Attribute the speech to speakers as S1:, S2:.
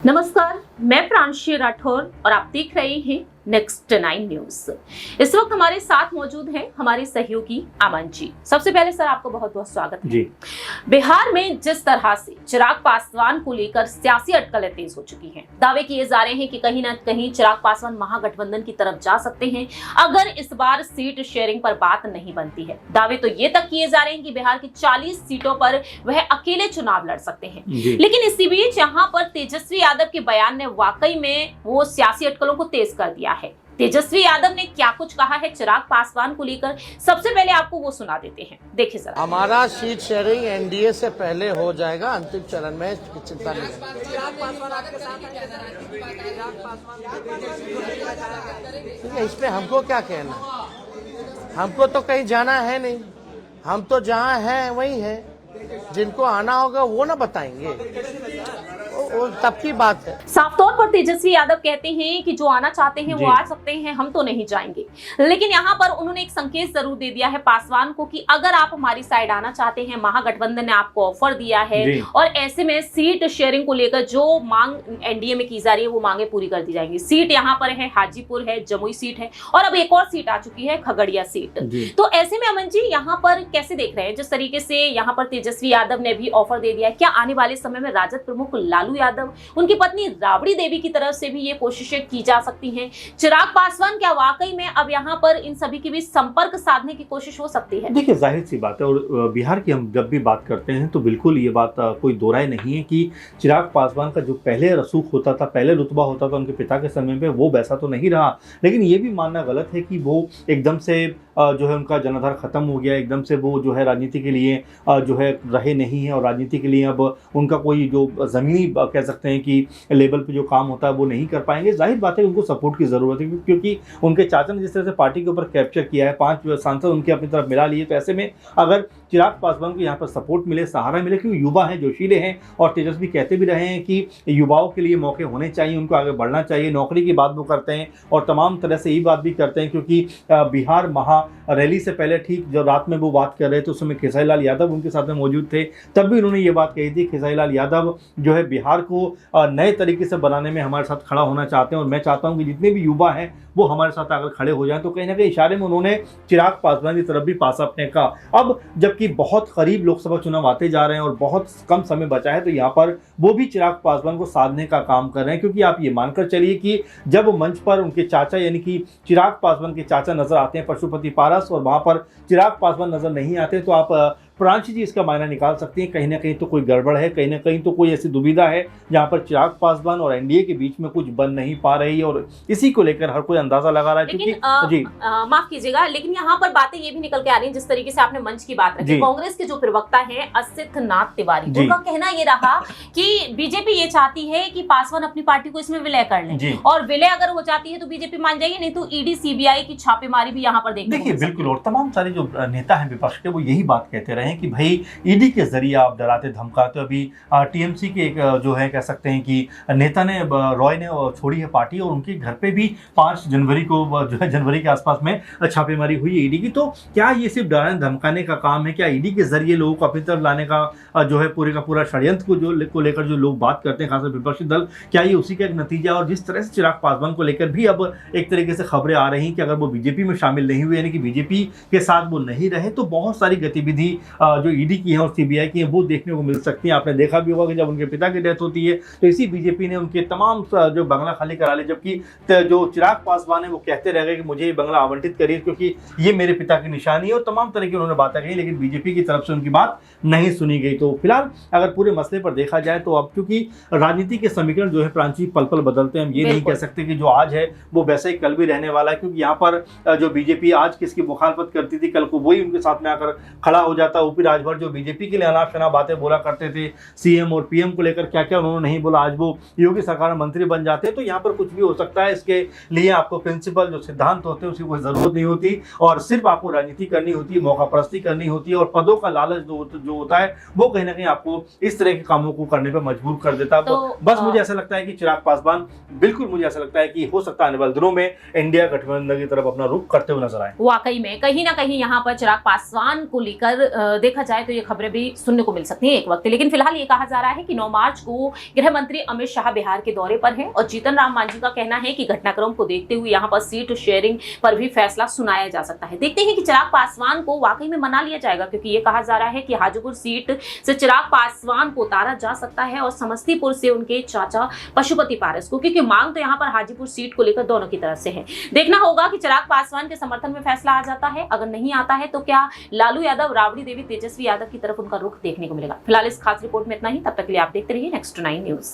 S1: नमस्कार, मैं प्रांशी राठौर और आप देख रहे हैं नेक्स्ट 9 न्यूज। इस वक्त हमारे साथ मौजूद हैं हमारे सहयोगी अमन जी। सबसे पहले सर आपका बहुत बहुत स्वागत है जी। बिहार में जिस तरह से चिराग पासवान को लेकर सियासी अटकलें तेज हो चुकी हैं, दावे किए जा रहे हैं कि कहीं ना कहीं चिराग पासवान महागठबंधन की तरफ जा सकते हैं अगर इस बार सीट शेयरिंग पर बात नहीं बनती है। दावे तो ये तक किए जा रहे हैं कि बिहार की 40 सीटों पर वह अकेले चुनाव लड़ सकते हैं। लेकिन इसी बीच यहाँ पर तेजस्वी यादव के बयान ने वाकई में वो सियासी अटकलों को तेज कर दिया है। तेजस्वी यादव ने क्या कुछ कहा है चिराग पासवान को लेकर, सबसे पहले आपको वो सुना देते हैं, देखिए सर।
S2: हमारा सीट शेयरिंग एनडीए से पहले हो जाएगा, अंतिम चरण में चिंता नहीं। ठीक है, इस पे हमको क्या कहना, हमको तो कहीं जाना है नहीं, हम तो जहाँ हैं वही है, जिनको आना होगा वो ना बताएंगे, वो तब की बात है।
S1: साफ तौर पर तेजस्वी यादव कहते हैं कि जो आना चाहते हैं वो आ सकते हैं, हम तो नहीं जाएंगे। लेकिन यहाँ पर उन्होंने एक संकेत जरूर दे दिया है पासवान को कि अगर आप हमारी साइड आना चाहते हैं, महागठबंधन ने आपको ऑफर दिया है और ऐसे में सीट शेयरिंग को लेकर जो मांग एनडीए में की जा रही है वो मांगे पूरी कर दी जाएंगी। सीट यहाँ पर है हाजीपुर है, जमुई सीट है और अब एक और सीट आ चुकी है खगड़िया सीट। तो ऐसे में अमन जी यहाँ पर कैसे देख रहे हैं, जिस तरीके से यहाँ पर तेजस्वी यादव ने भी ऑफर दे दिया है, क्या आने वाले समय में राजद प्रमुख लालू यादव, उनकी पत्नी राबड़ी देवी की तरफ से भी ये कोशिशें की जा सकती हैं? चिराग पासवान क्या वाकई में अब यहाँ पर इन सभी के बीच संपर्क साधने की कोशिश हो सकती है?
S3: देखिए, जाहिर सी बात है, और बिहार की हम जब भी बात करते हैं तो बिल्कुल ये बात कोई दो राय नहीं है कि चिराग पासवान का जो पहले रसूख होता था, पहले रुतबा होता था उनके पिता के समय में, वो वैसा तो नहीं रहा। लेकिन ये भी मानना गलत है कि वो एकदम से जो है उनका जनाधार खत्म हो गया, एकदम से वो जो है राजनीति के लिए जो है रहे नहीं है और राजनीति के लिए अब उनका कोई जो ज़मीनी कह सकते हैं कि लेवल पे जो काम होता है वो नहीं कर पाएंगे। जाहिर बात है उनको सपोर्ट की ज़रूरत है, क्योंकि उनके चाचा ने जिस तरह से पार्टी के ऊपर कैप्चर किया है, 5 सांसद उनके अपनी तरफ मिला लिए, तो ऐसे में अगर चिराग पासवान को यहाँ पर सपोर्ट मिले, सहारा मिले, क्योंकि युवा हैं, जोशीले हैं और तेजस्वी कहते भी रहे हैं कि युवाओं के लिए मौके होने चाहिए, उनको आगे बढ़ना चाहिए, नौकरी की बात वो करते हैं और तमाम तरह से यही बात भी करते हैं। क्योंकि बिहार महा रैली से पहले ठीक जब रात में वो बात कर रहे थे उस समय खेसारी लाल यादव उनके साथ में मौजूद थे, तब भी उन्होंने ये बात कही थी, खेसारी लाल यादव जो है बिहार को नए तरीके से बनाने में हमारे साथ खड़ा होना चाहते हैं और मैं चाहता हूं कि जितने भी युवा हैं वो हमारे साथ आकर खड़े हो जाएं। तो कहीं ना कहीं इशारे में उन्होंने चिराग पासवान की तरफ भी पासा फेंका। अब जबकि बहुत करीब लोकसभा चुनाव आते जा रहे हैं और बहुत कम समय बचा है, तो यहाँ पर वो भी चिराग पासवान को साधने का काम कर रहे हैं। क्योंकि आप ये मानकर चलिए कि जब मंच पर उनके चाचा यानी कि चिराग पासवान के चाचा नजर आते हैं पशुपति पारस और वहां पर चिराग पासवान नजर नहीं आते, तो आप प्रांशी जी इसका मायना निकाल सकती हैं, कहीं ना कहीं तो कोई गड़बड़ है, कहीं ना कहीं तो कोई ऐसी दुविधा है जहां पर चिराग पासवान और एनडीए के बीच में कुछ बन नहीं पा रही और इसी को लेकर हर कोई अंदाजा लगा रहा है।
S1: क्योंकि माफ कीजिएगा, लेकिन यहाँ पर बातें ये भी निकल के आ रही है, जिस तरीके से आपने मंच की बात रखी, कांग्रेस के जो प्रवक्ता है असित नाथ तिवारी, उनका कहना ये रहा कि बीजेपी ये चाहती है कि पासवान अपनी पार्टी को इसमें विलय कर ले और विलय अगर हो जाती है तो बीजेपी मान जाएगी, नहीं तो ईडी सीबीआई की छापेमारी भी यहाँ पर देखिए।
S3: बिल्कुल, और तमाम सारे जो नेता हैं विपक्ष के वो यही बात कहते रहे कि भाई ईडी के जरिए आप डराते धमकाते। अभी टीएमसी के एक जो है कह सकते हैं कि नेता ने रॉय ने छोड़ी है पार्टी और उनके घर पे भी 5 जनवरी को जो है जनवरी के आसपास में छापेमारी हुई है ईडी की। तो क्या ये सिर्फ डराने धमकाने का काम है? क्या ईडी के जरिए लोगों को अपनी तरफ लाने का जो है पूरे का पूरा षड्यंत्र को लेकर जो लोग बात करते हैं, खासकर विपक्षी दल, क्या ये उसी का एक नतीजा? और जिस तरह से चिराग पासवान को लेकर भी अब एक तरीके से खबरें आ रही कि अगर वो बीजेपी में शामिल नहीं हुए यानी कि बीजेपी के साथ वो नहीं रहे, तो बहुत सारी गतिविधि जो ईडी की है और सीबीआई की है वो देखने को मिल सकती है। आपने देखा भी होगा कि जब उनके पिता की डेथ होती है तो इसी बीजेपी ने उनके तमाम जो बंगला खाली करा ले, जबकि जो चिराग पासवान है वो कहते रह गए कि मुझे ये बंगला आवंटित करिए क्योंकि ये मेरे पिता की निशानी है और तमाम तरह की उन्होंने बातें कही, लेकिन बीजेपी की तरफ से उनकी बात नहीं सुनी गई। तो फिलहाल अगर पूरे मसले पर देखा जाए तो अब क्योंकि राजनीति के समीकरण जो है प्रांची पल पल बदलते हैं, हम ये नहीं कह सकते कि जो आज है वो वैसे ही कल भी रहने वाला है। क्योंकि यहाँ पर जो बीजेपी आज किसकी मुखालफत करती थी, कल को वही उनके साथ में आकर खड़ा हो जाता। ओपी राजभर जो बीजेपी के लिए अनाप शनाप बातें बोला करते थे, सीएम और पीएम को लेकर क्या क्या उन्होंने नहीं बोला, आज वो योगी सरकार में मंत्री बन जाते हैं। तो यहाँ पर कुछ भी हो सकता है, इसके लिए आपको प्रिंसिपल जो सिद्धांत होते हैं उसकी कोई जरूरत नहीं होती और सिर्फ आपको राजनीति करनी होती है, मौका परस्ती करनी होती है और पदों का लालच जो होता है वो कहीं ना कहीं आपको इस तरह के कामों को करने पर मजबूर कर देता है। तो बस मुझे ऐसा लगता है कि चिराग पासवान बिल्कुल मुझे ऐसा लगता है कि हो सकता है आने वाले दिनों में इंडिया गठबंधन की तरफ अपना रुख करते हुए नजर आए।
S1: वाकई में कहीं ना कहीं यहाँ पर चिराग पासवान को लेकर देखा जाए तो ये खबरें भी सुनने को मिल सकती हैं एक वक्त। लेकिन फिलहाल ये कहा जा रहा है कि 9 मार्च को गृह मंत्री अमित शाह बिहार के दौरे पर हैं और जीतन राम मांझी का कहना है कि घटनाक्रम को देखते हुए यहाँ पर सीट शेयरिंग पर भी फैसला सुनाया जा सकता है। देखते हैं कि चिराग पासवान को वाकई में मना लिया जाएगा, क्योंकि ये कहा जा रहा है कि हाजीपुर सीट से चिराग पासवान को उतारा जा सकता है और समस्तीपुर से उनके चाचा पशुपति पारस को, क्योंकि मांग तो यहाँ पर हाजीपुर सीट को लेकर दोनों की तरफ से है। देखना होगा कि चिराग पासवान के समर्थन में फैसला आ जाता है। अगर नहीं आता है तो क्या लालू यादव, राबड़ी देवी, तेजस्वी यादव की तरफ उनका रुख देखने को मिलेगा। फिलहाल इस खास रिपोर्ट में इतना ही। तब तक के लिए आप देखते रहिए नेक्स्ट 9 न्यूज।